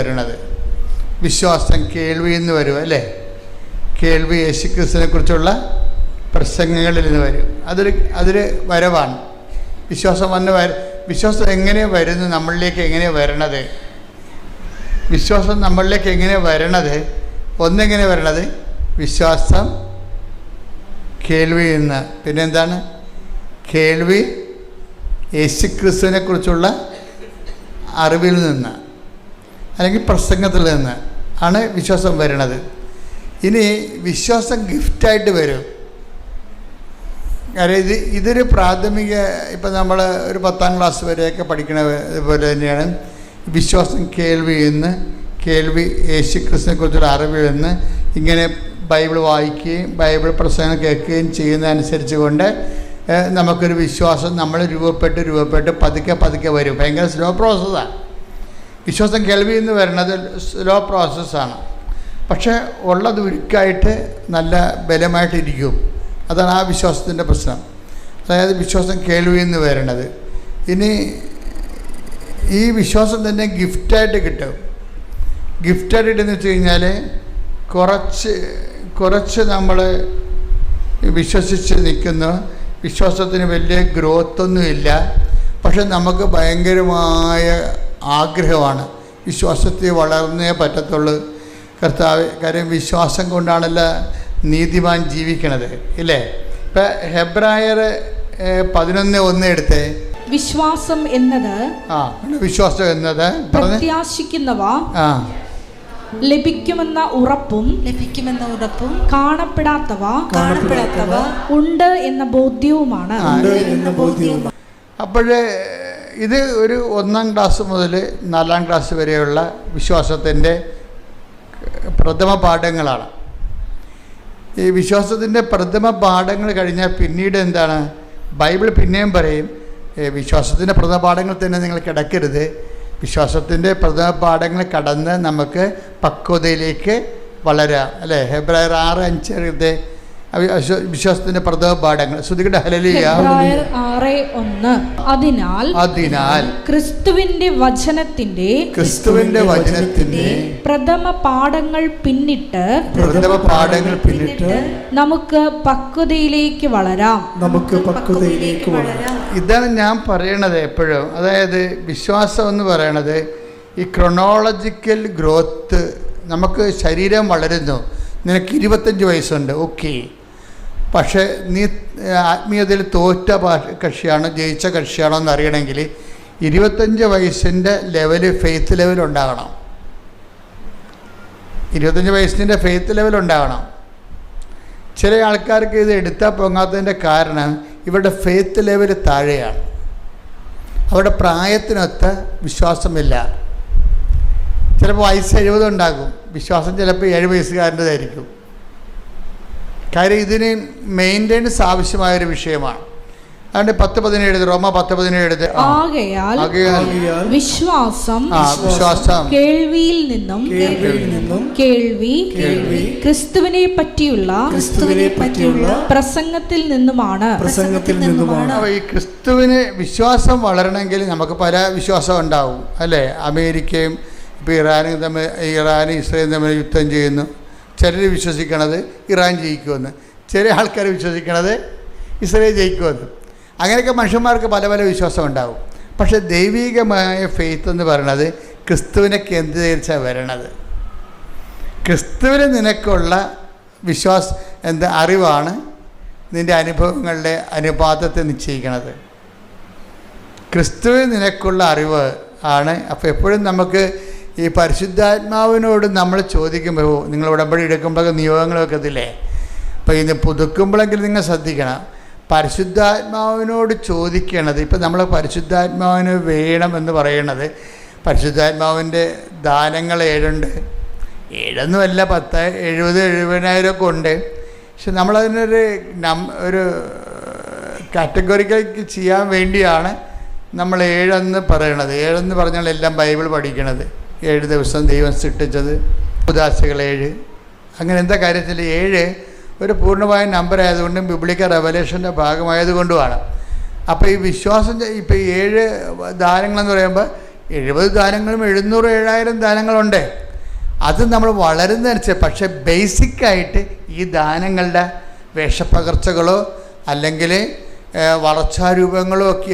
വരുന്നത്. വിശ്വാസം കേൾവിയിൽ നിന്ന് വരും, അല്ലേ? കേൾവി യേശുക്രിസ്തുവിനെ കുറിച്ചുള്ള പ്രസംഗങ്ങളിൽ നിന്ന് വരും. അതൊരു വരവാണ്. വിശ്വാസം എങ്ങനെ വരുന്നു, നമ്മളിലേക്ക് എങ്ങനെ വരണത്? വിശ്വാസം നമ്മളിലേക്ക് എങ്ങനെ വരണത്? ഒന്നെങ്ങനെ വരണത്? വിശ്വാസം കേൾവിയിൽ നിന്ന്. പിന്നെന്താണ്? കേൾവി യേശുക്രിസ്തുവിനെ കുറിച്ചുള്ള അറിവിൽ നിന്ന്, അല്ലെങ്കിൽ പ്രസംഗത്തിൽ നിന്ന് ആണ് വിശ്വാസം വരണത്. ഇനി വിശ്വാസം ഗിഫ്റ്റായിട്ട് വരും. കാര്യം ഇതൊരു പ്രാഥമിക, ഇപ്പം നമ്മൾ ഒരു 10ാം ക്ലാസ് വരെയൊക്കെ പഠിക്കണ പോലെ തന്നെയാണ് വിശ്വാസം കേൾവിയിൽ നിന്ന്, കേൾവി യേശുക്രിസ്തുവിനെ കുറിച്ചുള്ള അറിവിൽ നിന്ന്. ഇങ്ങനെ ബൈബിൾ വായിക്കുകയും ബൈബിൾ പ്രസംഗം കേൾക്കുകയും ചെയ്യുന്നതനുസരിച്ച് കൊണ്ട് നമുക്കൊരു വിശ്വാസം നമ്മൾ രൂപപ്പെട്ട് പതുക്കെ വരും. ഭയങ്കര സ്ലോ പ്രോസസ്സാണ്. വിശ്വാസം കേൾവിയിൽ നിന്ന് വരുന്നത് സ്ലോ പ്രോസസ്സാണ്. പക്ഷേ ഉള്ളത് ഉരുക്കായിട്ട് നല്ല ബലമായിട്ടിരിക്കും. അതാണ് ആ വിശ്വാസത്തിൻ്റെ പ്രശ്നം. അതായത് വിശ്വാസം കേൾവിയിൽ നിന്ന് വരണത്. ഇനി ഈ വിശ്വാസം തന്നെ ഗിഫ്റ്റായിട്ട് കിട്ടും. ഗിഫ്റ്റായിട്ട് കിട്ടുമെന്ന് വെച്ച് കഴിഞ്ഞാൽ കുറച്ച് നമ്മൾ വിശ്വസിച്ച് നിൽക്കുന്നു. വിശ്വാസത്തിന് വലിയ ഗ്രോത്തൊന്നുമില്ല, പക്ഷെ നമുക്ക് ഭയങ്കരമായ ആഗ്രഹമാണ് വിശ്വാസത്തിൽ വളർന്നേ പറ്റത്തുള്ളൂ. കർത്താവ്, കാര്യം വിശ്വാസം കൊണ്ടാണല്ലോ നീതിമാൻ ജീവിക്കണത്, ഇല്ലേ? ഇപ്പം ഹെബ്രായർ 11:1 എടുത്തേ. വിശ്വാസം എന്നത് പ്രത്യാശിക്കുന്നവ ലഭിക്കുമെന്ന ഉറപ്പും കാണപ്പെടാത്തവ ഉണ്ട് എന്ന ബോധ്യവുമാണ്. അപ്പോഴേ ഇത് ഒരു 1ാം ക്ലാസ് മുതൽ 4ാം ക്ലാസ് വരെയുള്ള വിശ്വാസത്തിൻ്റെ പ്രഥമ പാഠങ്ങളാണ്. ഈ വിശ്വാസത്തിൻ്റെ പ്രഥമ പാഠങ്ങൾ കഴിഞ്ഞാൽ പിന്നീട് എന്താണ്? ബൈബിൾ പിന്നെയും പറയും വിശ്വാസത്തിൻ്റെ പ്രഥമ പാഠങ്ങൾ തന്നെ നിങ്ങൾ കിടക്കരുത്. വിശ്വാസത്തിൻ്റെ പ്രഥമ പാഠങ്ങൾ കടന്ന് നമുക്ക് പക്വതയിലേക്ക് വളരാം, അല്ലേ? ഹെബ്രായർ 6:5 വിശ്വാസത്തിന്റെ പ്രഥമ പാഠങ്ങൾ. ശ്രുതികട ഹല്ലേലൂയ. 6:1 അതിനാൽ ക്രിസ്തുവിന്റെ വചനത്തിന്റെ പ്രഥമ പാഠങ്ങൾ പിന്നിട്ട് നമുക്ക് പക്വതയിലേക്ക് വളരാം. ഇതാണ് ഞാൻ പറയണത് എപ്പോഴും. അതായത് വിശ്വാസം എന്ന് പറയണത് ഈ ക്രൊണോളജിക്കൽ ഗ്രോത്ത്. നമുക്ക് ശരീരം വളരുന്നു. നിനക്ക് 25 വയസ്സുണ്ട്, ഓക്കെ. പക്ഷേ നീ ആത്മീയതയിൽ തോറ്റ കക്ഷിയാണോ ജയിച്ച കക്ഷിയാണോ എന്ന് അറിയണമെങ്കിൽ 25 വയസ്സിൻ്റെ ഫെയ്ത്ത് ലെവൽ ഉണ്ടാകണം. 25 വയസ്സിൻ്റെ ഫെയ്ത്ത് ലെവൽ ഉണ്ടാകണം. ചില ആൾക്കാർക്ക് ഇത് എടുത്താൽ പൊങ്ങാത്തതിൻ്റെ കാരണം ഇവരുടെ ഫെയ്ത്ത് ലെവൽ താഴെയാണ്. അവരുടെ പ്രായത്തിനൊത്ത വിശ്വാസമില്ല. ചിലപ്പോൾ വയസ്സ് 70 ഉണ്ടാകും, വിശ്വാസം ചിലപ്പോൾ 7 വയസ്സുകാരൻ്റെതായിരിക്കും. കാര്യം ഇതിന് മെയിൻ്റെനൻസ് ആവശ്യമായൊരു വിഷയമാണ്. അതുകൊണ്ട് 10:17 റോമ 10:17 ആകയാൽ വിശ്വാസം കേൾവിയിൽ നിന്നും കേൾവി ക്രിസ്തുവിനെ പറ്റിയുള്ള പ്രസംഗത്തിൽ നിന്നുമാണ്. ഈ ക്രിസ്തുവിന് വിശ്വാസം വളരണമെങ്കിൽ നമുക്ക് പല വിശ്വാസം ഉണ്ടാവും, അല്ലേ? അമേരിക്കയും ഇപ്പോൾ ഇറാനും ഇസ്രായേലും തമ്മിൽ യുദ്ധം ചെയ്യുന്നു. ചിലർ വിശ്വസിക്കണത് ഇറാൻ ജയിക്കുമെന്ന്, ചില ആൾക്കാർ വിശ്വസിക്കണത് ഇസ്രായേൽ ജയിക്കുമെന്ന്. അങ്ങനെയൊക്കെ മനുഷ്യന്മാർക്ക് പല പല വിശ്വാസം ഉണ്ടാവും. പക്ഷേ ദൈവികമായ ഫെയ്ത്ത് എന്ന് പറയുന്നത് ക്രിസ്തുവിനെ കേന്ദ്രീകരിച്ചാണ് വരണത്. ക്രിസ്തുവിന് നിനക്കുള്ള അറിവാണ് നിൻ്റെ അനുഭവങ്ങളുടെ അനുപാതത്തെ നിശ്ചയിക്കണത്. ക്രിസ്തുവിന് നിനക്കുള്ള അറിവ് ആണ്. അപ്പോൾ എപ്പോഴും നമുക്ക് ഈ പരിശുദ്ധാത്മാവിനോട് നമ്മൾ ചോദിക്കുമ്പോൾ, നിങ്ങൾ ഉടമ്പടി എടുക്കുമ്പോഴൊക്കെ നിയോഗങ്ങൾ വെക്കത്തില്ലേ? അപ്പോൾ ഇത് പുതുക്കുമ്പോഴെങ്കിലും നിങ്ങൾ ശ്രദ്ധിക്കണം. പരിശുദ്ധാത്മാവിനോട് ചോദിക്കണത്, ഇപ്പം നമ്മൾ പരിശുദ്ധാത്മാവിന് വേണമെന്ന് പറയണത്, പരിശുദ്ധാത്മാവിൻ്റെ ദാനങ്ങൾ 7 7ഒന്നുമല്ല, 10, 70, 70,000 ഒക്കെ ഉണ്ട്. പക്ഷെ നമ്മളതിനൊരു ഒരു കാറ്റഗറിക്കലേക്ക് ചെയ്യാൻ വേണ്ടിയാണ് നമ്മൾ 7 പറയണത്. 7 പറഞ്ഞാൽ എല്ലാം ബൈബിൾ പഠിക്കണത്. 7 ദിവസം ദൈവം സൃഷ്ടിച്ചത്, ഉദാശകൾ 7. അങ്ങനെ എന്താ കാര്യത്തിൽ 7 ഒരു പൂർണ്ണമായ നമ്പർ ആയതുകൊണ്ടും ബിബ്ലിക്കൽ റെവലേഷൻ്റെ ഭാഗമായതുകൊണ്ടുമാണ്. അപ്പോൾ ഈ വിശ്വാസം, ഇപ്പോൾ 7 ദാനങ്ങളെന്ന് പറയുമ്പോൾ 70 ദാനങ്ങളും 700 7000 ദാനങ്ങളുണ്ട്. അത് നമ്മൾ വളരുന്നതനുസരിച്ച്. പക്ഷേ ബേസിക്കായിട്ട് ഈ ദാനങ്ങളുടെ വേഷപ്പകർച്ചകളോ അല്ലെങ്കിൽ വളർച്ചാരൂപങ്ങളോ ഒക്കെ